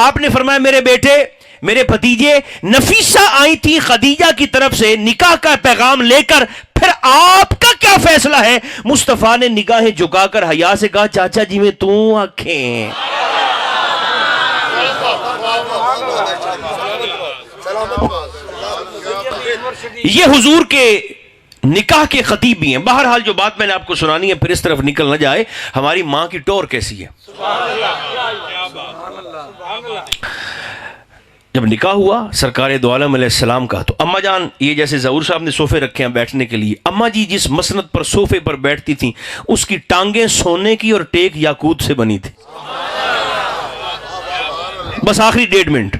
آپ نے فرمایا میرے بیٹے, میرے بھتیجے, نفیسہ آئی تھی خدیجہ کی طرف سے نکاح کا پیغام لے کر, پھر آپ کا کیا فیصلہ ہے؟ مصطفیٰ نے نگاہیں جھکا کر حیا سے کہا چاچا جی میں تو آنکھیں. یہ حضور کے نکاح کے خطیب بھی ہیں. بہرحال جو بات میں نے آپ کو سنانی ہے, پھر اس طرف نکل نہ جائے, ہماری ماں کی ٹور کیسی ہے. جب نکاح ہوا سرکار دو عالم علیہ السلام کا, تو اماں جان یہ جیسے ظہور صاحب نے صوفے رکھے ہیں بیٹھنے کے لیے, اماں جی جس مسند پر صوفے پر بیٹھتی تھیں اس کی ٹانگیں سونے کی اور ٹیک یاقوت سے بنی تھی. بس آخری 1.5 منٹ,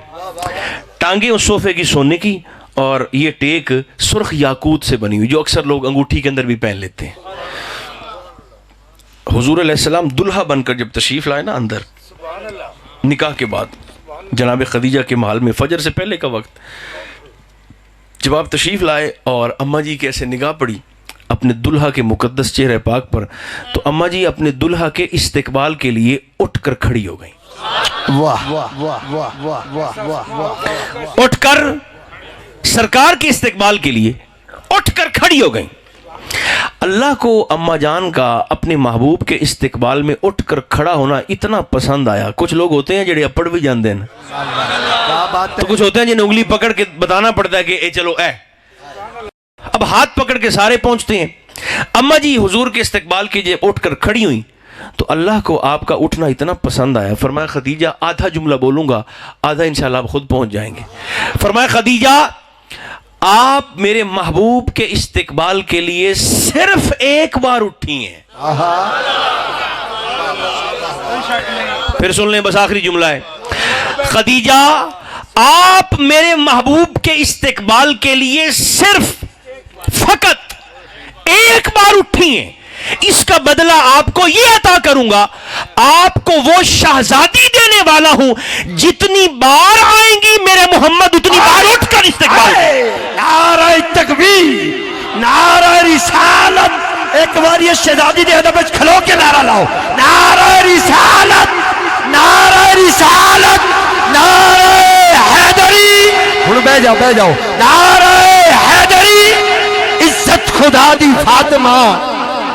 ٹانگیں اس صوفے کی سونے کی اور یہ ٹیک سرخ یاقوت سے بنی ہوئی, جو اکثر لوگ انگوٹھی کے اندر بھی پہن لیتے ہیں. حضور علیہ السلام دلہا بن کر جب تشریف لائے نا اندر, نکاح کے بعد جناب خدیجہ کے محل میں فجر سے پہلے کا وقت, جب آپ تشریف لائے اور اماں جی کی ایسے نگاہ پڑی اپنے دلہا کے مقدس چہرے پاک پر, تو اماں جی اپنے دلہا کے استقبال کے لیے اٹھ کر کھڑی ہو گئیں. واہ واہ واہ واہ واہ واہ واہ. اٹھ کر سرکار کے استقبال کے لیے اٹھ کر کھڑی ہو گئیں. اللہ کو اماں جان کا اپنے محبوب کے استقبال میں اٹھ کر کھڑا ہونا اتنا پسند آیا. کچھ لوگ ہوتے ہیں جڑے اپڑ بھی جاندے ہیں, تو کچھ ہوتے ہیں جنہیں انگلی پکڑ کے بتانا پڑتا ہے کہ اے چلو اے. اب ہاتھ پکڑ کے سارے پہنچتے ہیں. اماں جی حضور کے استقبال کے جب اٹھ کر کھڑی ہوئی تو اللہ کو آپ کا اٹھنا اتنا پسند آیا. فرمایا خدیجہ آدھا جملہ بولوں گا, آدھا انشاءاللہ آپ خود پہنچ جائیں گے. فرمایا خدیجہ آپ میرے محبوب کے استقبال کے لیے صرف ایک بار اٹھی ہیں. پھر سن لیں, بس آخری جملہ ہے. خدیجہ آپ میرے محبوب کے استقبال کے لیے صرف فقط ایک بار اٹھی ہیں، اس کا بدلہ آپ کو یہ عطا کروں گا، آپ کو وہ شہزادی دینے والا ہوں، جتنی بار آئیں گی میرے محمد اتنی بار اٹھ کر استقبال۔ نعرہ تکبیر، نعرہ رسالت، ایک بار یہ شہزادی دے ادب وچ کھلو کے نعرہ لاؤ، نعرہ رسالت، نعرہ رسالت، نعرہ حیدری، ہن بہ جاؤ، نعرہ حیدری، عزت خدا دی فاطمہ،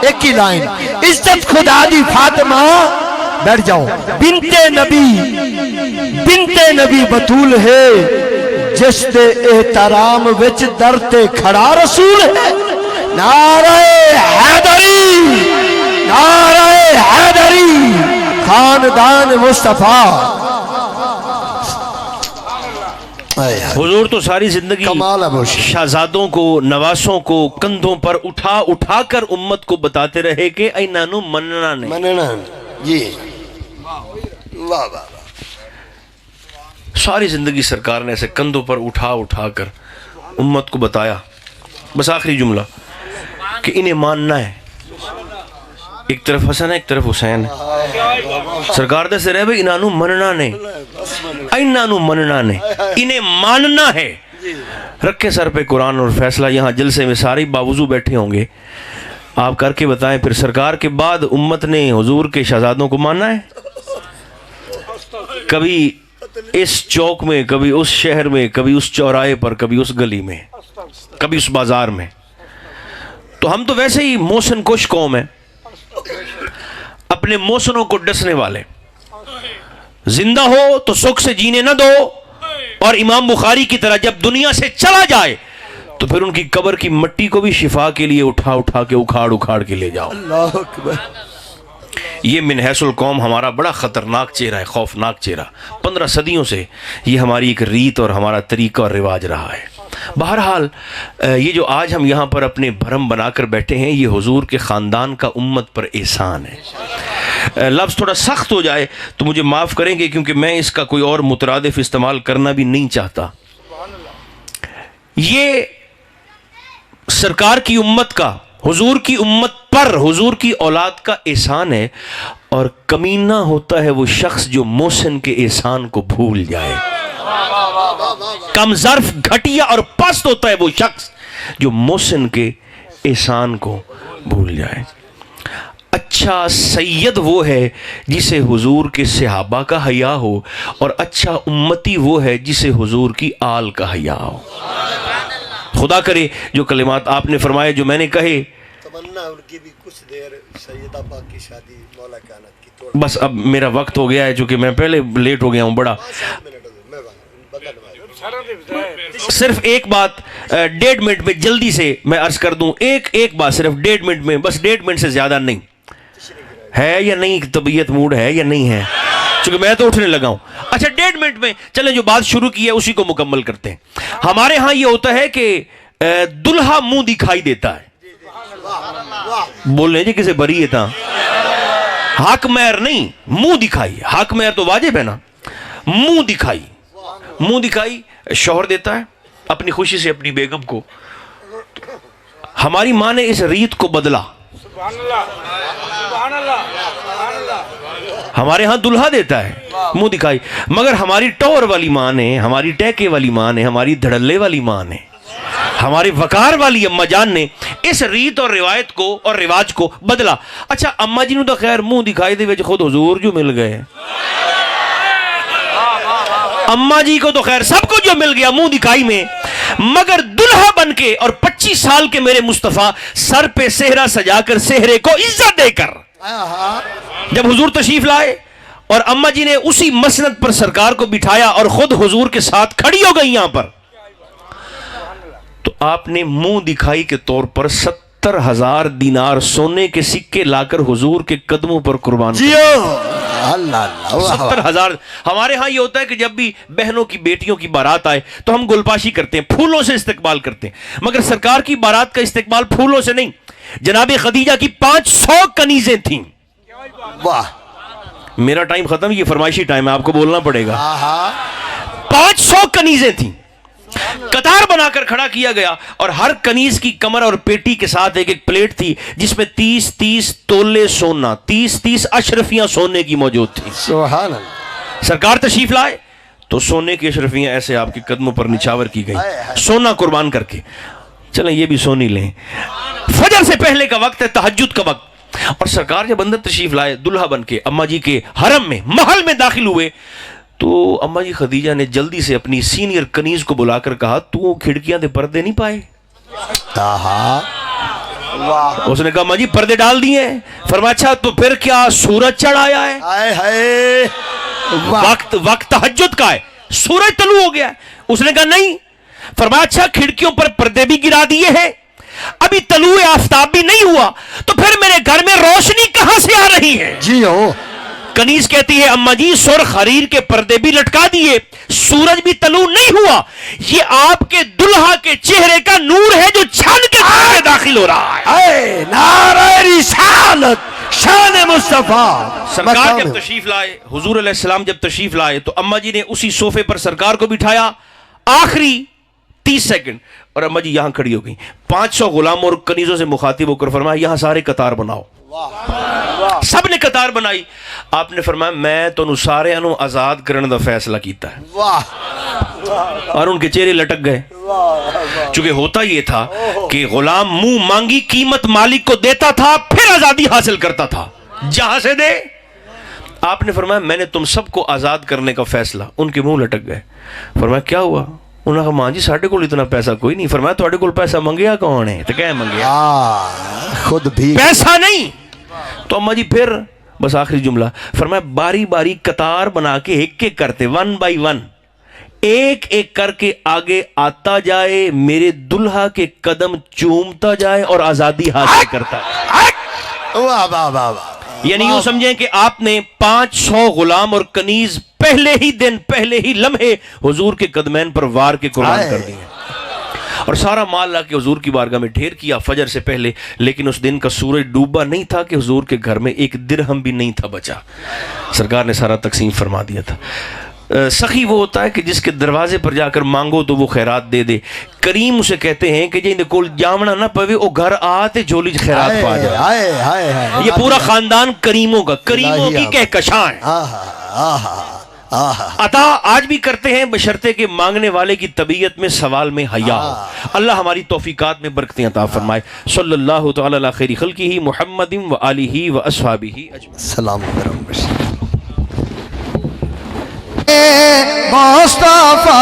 ایک ہی لائن، عزت خدا دی فاطمہ، بیٹھ جاؤ، بنت نبی بطول ہے، جس دے احترام وچ در تے کھڑا رسول ہے، نعرہ حیدری، نعرہ حیدری، خاندان مصطفیٰ۔ حضور تو ساری زندگی کمال ہے موشی، شہزادوں کو، نواسوں کو کندھوں پر اٹھا اٹھا کر امت کو بتاتے رہے کہ اینانو مننا نہیں، مننا جی، واہ واہ، ساری زندگی سرکار نے ایسے کندھوں پر اٹھا اٹھا کر امت کو بتایا۔ بس آخری جملہ کہ انہیں ماننا ہے، ایک طرف حسن ہے ایک طرف حسین ہے، سرکار دے سے رہے بھئی انہوں مننا نہیں، انہوں مننا نہیں، انہیں ماننا ہے۔ رکھیں سر پہ قرآن اور فیصلہ، یہاں جلسے میں سارے باوضو بیٹھے ہوں گے، آپ کر کے بتائیں پھر سرکار کے بعد امت نے حضور کے شہزادوں کو ماننا ہے؟ کبھی اس چوک میں، کبھی اس شہر میں، کبھی اس چوراہے پر، کبھی اس گلی میں، کبھی اس بازار میں، تو ہم تو ویسے ہی موسن کش قوم ہیں، اپنے موسنوں کو ڈسنے والے، زندہ ہو تو سکھ سے جینے نہ دو، اور امام بخاری کی طرح جب دنیا سے چلا جائے تو پھر ان کی قبر کی مٹی کو بھی شفا کے لیے اٹھا اٹھا کے اکھاڑ اکھاڑ کے لے جاؤ۔ اللہ اکبر۔ یہ من حیث القوم ہمارا بڑا خطرناک چہرہ ہے، خوفناک چہرہ، 15 صدیوں سے یہ ہماری ایک ریت اور ہمارا طریقہ اور رواج رہا ہے۔ بہرحال یہ جو آج ہم یہاں پر اپنے بھرم بنا کر بیٹھے ہیں، یہ حضور کے خاندان کا امت پر احسان ہے۔ لفظ تھوڑا سخت ہو جائے تو مجھے معاف کریں گے، کیونکہ میں اس کا کوئی اور مترادف استعمال کرنا بھی نہیں چاہتا۔ یہ سرکار کی امت کا، حضور کی امت پر حضور کی اولاد کا احسان ہے، اور کمینہ ہوتا ہے وہ شخص جو محسن کے احسان کو بھول جائے، کم ظرف، گھٹیا اور پست ہوتا ہے وہ شخص جو محسن کے احسان کو بھول جائے۔ اچھا سید وہ ہے جسے حضور کے صحابہ کا حیا ہو، اور اچھا امتی وہ ہے جسے حضور کی آل کا حیا ہو۔ خدا کرے جو کلمات آپ نے فرمائے، جو میں نے کہے، تمنا ان کی بھی کچھ دیر سیدہ پاک کی شادی مولا کائنات کی توڑ۔ بس اب میرا وقت ہو گیا ہے، چونکہ میں پہلے لیٹ ہو گیا ہوں بڑا۔ صرف ایک بات 1.5 منٹ میں جلدی سے میں عرض کر دوں، ایک بات صرف 1.5 منٹ میں، بس 1.5 منٹ سے زیادہ نہیں ہے، یا نہیں طبیعت موڈ ہے یا نہیں ہے، چونکہ میں تو اٹھنے لگا ہوں۔ اچھا 1.5 منٹ میں چلیں جو بات شروع کی ہے اسی کو مکمل کرتے ہیں۔ ہمارے ہاں یہ ہوتا ہے کہ دلہا منہ دکھائی دیتا ہے، بول رہے جی کسے بری ہے تھا، حق مہر نہیں، منہ دکھائی، حق مہر تو واجب ہے نا، منہ دکھائی شوہر دیتا ہے اپنی خوشی سے اپنی بیگم کو۔ ہماری ماں نے اس ریت کو بدلا، ہمارے ہاں دلہا دیتا ہے منہ دکھائی، مگر ہماری ٹور والی ماں نے، ہماری ٹیکے والی ماں نے، ہماری دھڑلے والی ماں نے، ہماری وقار والی اماں جان نے اس ریت اور روایت کو اور رواج کو بدلا۔ اچھا اماں جی نو تو خیر منہ دکھائی دے وچ خود حضور جو مل گئے، اماں جی کو تو خیر سب کو جو مل گیا منہ دکھائی میں، مگر دلہا بن کے اور 25 سال کے میرے مصطفیٰ سر پہ صحرا سجا کر صحرے کو عزت دے کر جب حضور تشریف لائے، اور اماں جی نے اسی مسند پر سرکار کو بٹھایا اور خود حضور کے ساتھ کھڑی ہو گئی یہاں پر، تو آپ نے منہ دکھائی کے طور پر 70,000 دینار سونے کے سکے لا کر حضور کے قدموں پر قربان کر۔ 70,000۔ ہمارے ہاں یہ ہوتا ہے کہ جب بھی بہنوں کی بیٹیوں کی بارات آئے تو ہم گلپاشی کرتے ہیں، پھولوں سے استقبال کرتے ہیں، مگر سرکار کی بارات کا استقبال پھولوں سے نہیں۔ جناب خدیجہ کی 500 کنیزیں تھیں۔ واہ، میرا ٹائم ختم، یہ فرمائشی ٹائم ہے، آپ کو بولنا پڑے گا۔ 500 کنیزیں تھیں، قطار بنا کر کھڑا کیا گیا، اور ہر کنیز کی کمر اور پیٹی کے ساتھ ایک ایک پلیٹ تھی جس میں 30 تولے سونا، 30 اشرفیاں سونے کی موجود تھی۔ سبحان اللہ۔ سرکار تشریف لائے تو سونے کی اشرفیاں ایسے آپ کے قدموں پر نچھاور کی گئی، سونا قربان کر کے۔ چلیں یہ بھی سونی لیں۔ فجر سے پہلے کا وقت ہے، تہجد کا وقت، اور سرکار جب اندر تشریف لائے دلہا بن کے اماں جی کے حرم میں محل میں داخل ہوئے تو اماں جی خدیجہ نے جلدی سے اپنی سینئر کنیز کو بلا کر کہا تو کھڑکیاں دے پردے نہیں پائے؟ اس نے کہا اماں جی پردے ڈال دیے ہیں۔ فرمایا اچھا تو پھر کیا سورج چڑھ آیا ہے؟ وقت تہجد کا ہے، سورج طلوع ہو گیا ہے۔ اس نے کہا نہیں۔ فرمایا اچھا کھڑکیوں پر پردے بھی گرا دیے ہیں، ابھی طلوع آفتاب بھی نہیں ہوا، تو پھر میرے گھر میں روشنی کہاں سے آ رہی ہے؟ جی ہو۔ کنیز کہتی ہے اماں جی سرخ حریر کے پردے بھی لٹکا دیے، سورج بھی طلوع نہیں ہوا، یہ آپ کے دلہا کے چہرے کا نور ہے جو چھن کے گھر میں داخل ہو رہا ہے۔ اے نعرہ رسالت، شان مصطفیٰ۔ سرکار جب تشریف لائے، حضور علیہ السلام جب تشریف لائے تو اماں جی نے اسی صوفے پر سرکار کو بٹھایا، آخری 30 سیکنڈ، اور اماں جی یہاں کھڑی ہو گئی۔ 500 غلاموں اور کنیزوں سے مخاطب ہو کر فرمایا یہاں سارے قطار بناؤ۔ سب نے قطار بنائی۔ آپ نے فرمایا میں تو سارے انو آزاد کرنے دا فیصلہ کیتا ہے، اور ان کے چہرے لٹک گئے۔ چونکہ ہوتا یہ تھا کہ غلام منہ مانگی قیمت مالک کو دیتا تھا، پھر آزادی حاصل کرتا تھا، جہاں سے دے۔ آپ نے فرمایا میں نے تم سب کو آزاد کرنے کا فیصلہ۔ ان کے منہ لٹک گئے۔ فرمایا کیا ہوا؟ انہوں نے کہا ماں جی ساڑھے کو اتنا پیسہ کوئی نہیں۔ فرمایا تھوڑے کو پیسہ منگیا کون ہے؟ تو کیا منگیا؟ خود بھی پیسہ نہیں۔ تو اماں جی پھر بس آخری جملہ، فرمایا باری باری قطار بنا کے ایک ایک کرتے، 1 بائی 1 ایک ایک کر کے آگے آتا جائے، میرے دلہا کے قدم چومتا جائے اور آزادی حاصل کرتا ہے۔ واہ واہ واہ واہ۔ یعنی یوں سمجھیں کہ آپ نے 500 غلام اور کنیز پہلے ہی دن، پہلے ہی لمحے حضور کے قدمین پر وار کے قربان کر دیے، اور سارا مال لا کے حضور کی بارگاہ میں ڈھیر کیا فجر سے پہلے۔ لیکن اس دن کا سورج ڈوبا نہیں تھا کہ حضور کے گھر میں ایک درہم بھی نہیں تھا بچا، سرکار نے سارا تقسیم فرما دیا تھا۔ سخی وہ ہوتا ہے کہ جس کے دروازے پر جا کر مانگو تو وہ خیرات دے دے۔ کریم اسے کہتے ہیں کہ جن کول جامنا نہ پوے وہ گھر آتے جھولی خیرات پا جائے۔ یہ پورا خاندان کریموں کا، کریموں کی کہکشاں ہے۔ عطا آج بھی کرتے ہیں بشرطے کہ مانگنے والے کی طبیعت میں سوال میں حیا ہو۔ اللہ ہماری توفیقات میں برکتیں عطا فرمائے۔ صلی اللہ تعالی علی خیر خلقہ محمد و آلہ و اصحابہ اجمعین۔ سلام علیکم۔ مصطفیٰ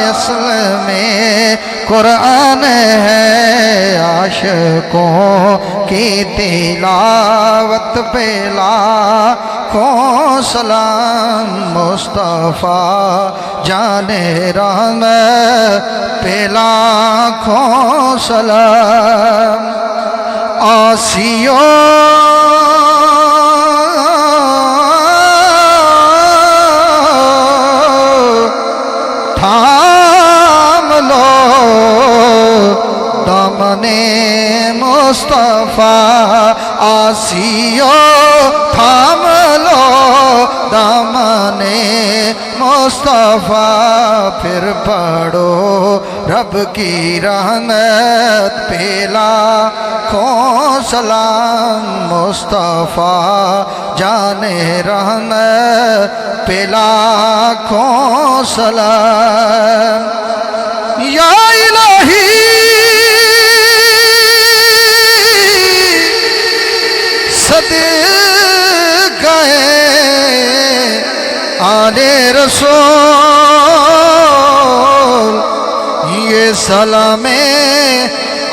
اصل میں قرآن ہے، عاشقوں کی تلاوت پہ لاکھوں سلام، مصطفیٰ جان رحمت پہ لاکھوں سلام۔ آسیوں تھام لو دامن مصطفیٰ، آسیو تھام لو دامن مصطفیٰ، پھر پڑھو رب کی رحمت پہ لاکھوں سلام، مصطفیٰ جان رحمت پہ لاکھوں سلام۔ یا الہی صدقہ آل رسول، یہ سلام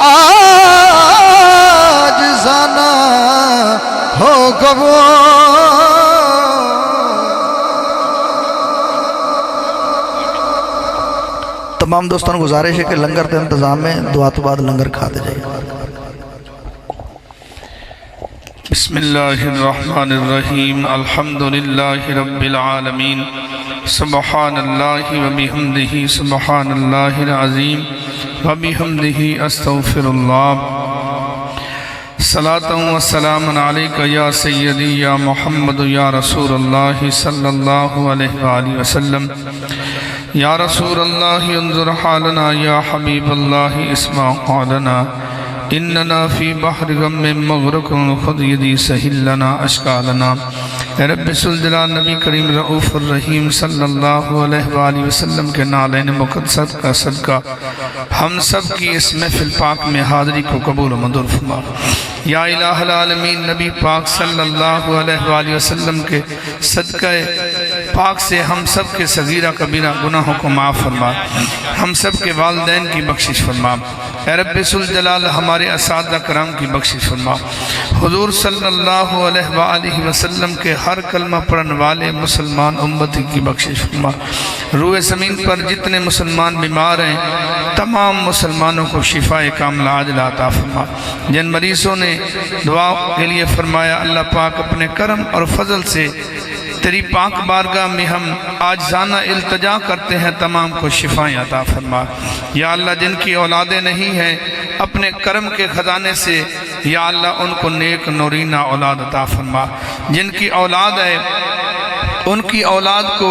آج زنا ہو قبول۔ تمام دوستان گزارش ہے کہ لنگر کے انتظام میں دعا تو بعد لنگر کھاتے جائیے۔ بسم اللہ الرحمن الرحیم، الحمدللہ رب العالمین، سبحان اللہ وبحمدہ، سبحان اللہ العظیم وبحمدہ، استغفر اللہ۔ صلاۃ و سلام علیک یا سیدی یا محمد یا رسول اللہ صلی اللہ علیہ وآلہ وسلم۔ یا رسول اللہ انظر حالنا، یا حبیب اللہ اسمع قولنا، اننا فی بحر غم مغرق خذ یدی سہل لنا اشکالنا۔ اے رب ذوالجلال نبی کریم رؤوف الرحیم صلی اللہ علیہ وآلہ وسلم کے نالین مقدس کا صدقہ ہم سب کی اس محفل پاک میں حاضری کو قبول و منظور فرما۔ یا الہ العالمین نبی پاک صلی اللہ علیہ وآلہ وسلم کے صدقہ پاک سے ہم سب کے صغیرہ کبیرہ گناہوں کو معاف فرما، ہم سب کے والدین کی بخشش فرما۔ اے رب ذوالجلال ہمارے اساتذہ کرام کی بخشش فرما۔ حضور صلی اللہ علیہ وآلہ وسلم کے ہر کلمہ پڑھنے والے مسلمان امتی کی بخشش فرما۔ روح زمین پر جتنے مسلمان بیمار ہیں تمام مسلمانوں کو شفا کاملہ عاجلہ عطا فرما۔ جن مریضوں نے دعا کے لیے فرمایا، اللہ پاک اپنے کرم اور فضل سے تیری پاک بارگاہ میں ہم عاجزانہ التجا کرتے ہیں، تمام کو شفائیں عطا فرما۔ یا اللہ جن کی اولادیں نہیں ہیں اپنے کرم کے خزانے سے یا اللہ ان کو نیک نورینہ اولاد عطا فرما۔ جن کی اولاد ہے ان کی اولاد کو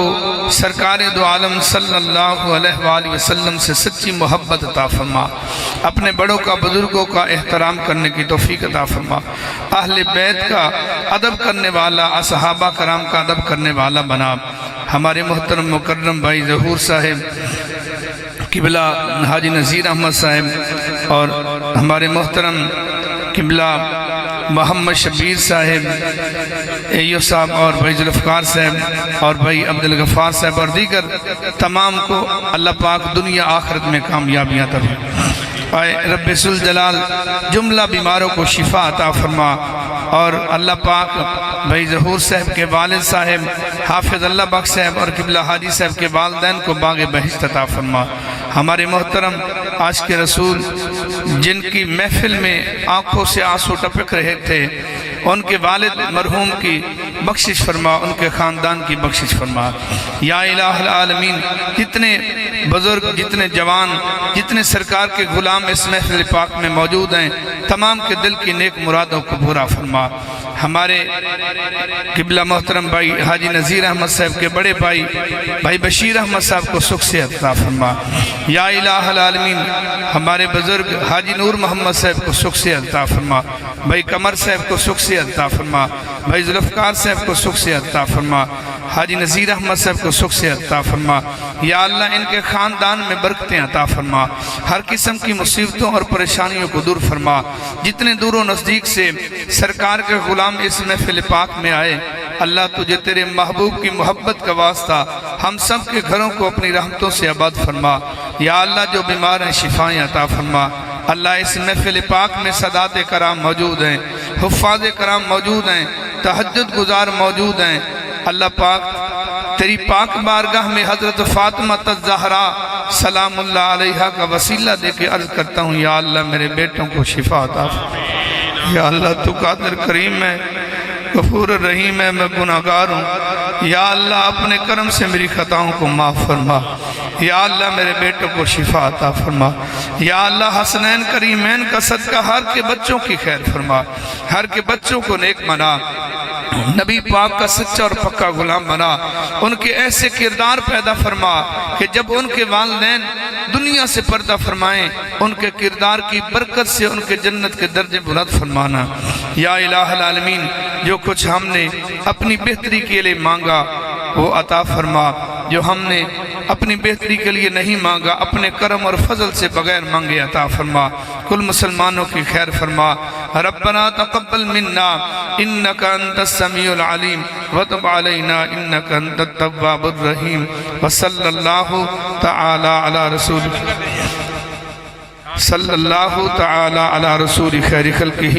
سرکار دو عالم صلی اللہ علیہ وآلہ وسلم سے سچی محبت عطا فرما۔ اپنے بڑوں کا بزرگوں کا احترام کرنے کی توفیق عطا فرما۔ اہل بیت کا ادب کرنے والا، صحابہ کرام کا ادب کرنے والا بنا۔ ہمارے محترم مکرم بھائی ظہور صاحب قبلہ حاجی نذیر احمد صاحب اور ہمارے محترم قبلہ محمد شبیر صاحب، ایو صاحب اور بھائی ذوالفقار صاحب اور بھائی عبدالغفار صاحب اور دیگر تمام کو اللہ پاک دنیا آخرت میں کامیابیاں عطا فرما۔ اے رب ذوالجلال جملہ بیماروں کو شفا عطا فرما، اور اللہ پاک بھائی ظہور صاحب کے والد صاحب حافظ اللہ بخش صاحب اور قبلہ حاجی صاحب کے والدین کو باغ بہشت عطا فرما۔ ہمارے محترم عاشق رسول جن کی محفل میں آنکھوں سے آنسو ٹپک رہے تھے ان کے والد مرحوم کی بخشش فرما، ان کے خاندان کی بخشش فرما۔ یا الہ العالمین جتنے بزرگ، جتنے جوان، جتنے سرکار کے غلام اس محفل پاک میں موجود ہیں تمام کے دل کی نیک مرادوں کو پورا فرما۔ ہمارے قبلہ محترم بھائی حاجی نذیر احمد صاحب کے بڑے بھائی بھائی بشیر احمد صاحب کو سکھ سے عطا فرما۔ یا الہ العالمین ہمارے بزرگ حاجی نور محمد صاحب کو سکھ سے عطا فرما، بھائی قمر صاحب کو سکھ سے عطا فرما، بھائی ذوالفقار صاحب کو سکھ سے عطا فرما، حاجی نذیر احمد صاحب کو سکھ سے عطا فرما۔ یا اللہ ان کے خاندان میں برکتیں عطا فرما، ہر قسم کی مصیبتوں اور پریشانیوں کو دور فرما۔ جتنے دور و نزدیک سے سرکار کے غلام اس محفل پاک میں آئے اللہ تجھے تیرے محبوب کی محبت کا واسطہ ہم سب کے گھروں کو اپنی رحمتوں سے آباد فرما۔ یا اللہ جو بیمار ہیں شفائیں عطا فرما۔ اللہ اس محفل پاک میں سادات کرام موجود ہیں، حفاظ کرام موجود ہیں، تہجد گزار موجود ہیں۔ اللہ پاک تیری پاک بارگاہ میں حضرت فاطمہ الزہرا سلام اللہ علیہا کا وسیلہ دے کے عرض کرتا ہوں، یا اللہ میرے بیٹوں کو شفا عطا فرما۔ یا اللہ تو قادر کریم ہے، غفور الرحیم ہے، میں گناہگار ہوں۔ یا اللہ اپنے کرم سے میری خطاؤں کو معاف فرما۔ یا اللہ میرے بیٹوں کو شفا عطا فرما۔ یا اللہ حسنین کریمین کا صدقہ ہر کے بچوں کی خیر فرما، ہر کے بچوں کو نیک بنا، نبی پاک کا سچا اور پکا غلام بنا، ان کے ایسے کردار پیدا فرما کہ جب ان کے والدین دنیا سے پردہ فرمائیں ان کے کردار کی برکت سے ان کے جنت کے درجے بلند فرمانا۔ یا الہ العالمین جو کچھ ہم نے اپنی بہتری کے لیے مانگا وہ عطا فرما، جو ہم نے اپنی بہتری کے لیے نہیں مانگا اپنے کرم اور فضل سے بغیر مانگے عطا فرما۔ کل مسلمانوں کی خیر فرما۔ ربنا تقبل منا انك انت السميع العليم وتب علينا انك انت التواب الرحيم وصلى الله تعالى على رسوله صلی اللہ تعالی علی رسول خیر خلقہ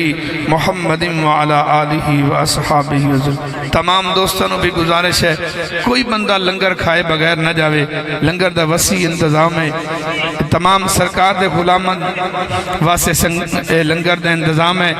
محمد وعلی آلہ واصحابہ وسلم۔ تمام دوستانوں بھی گزارش ہے کوئی بندہ لنگر کھائے بغیر نہ جاوے، لنگر دا وسیع انتظام ہے، تمام سرکار دے غلامن واسے لنگر دا انتظام ہے۔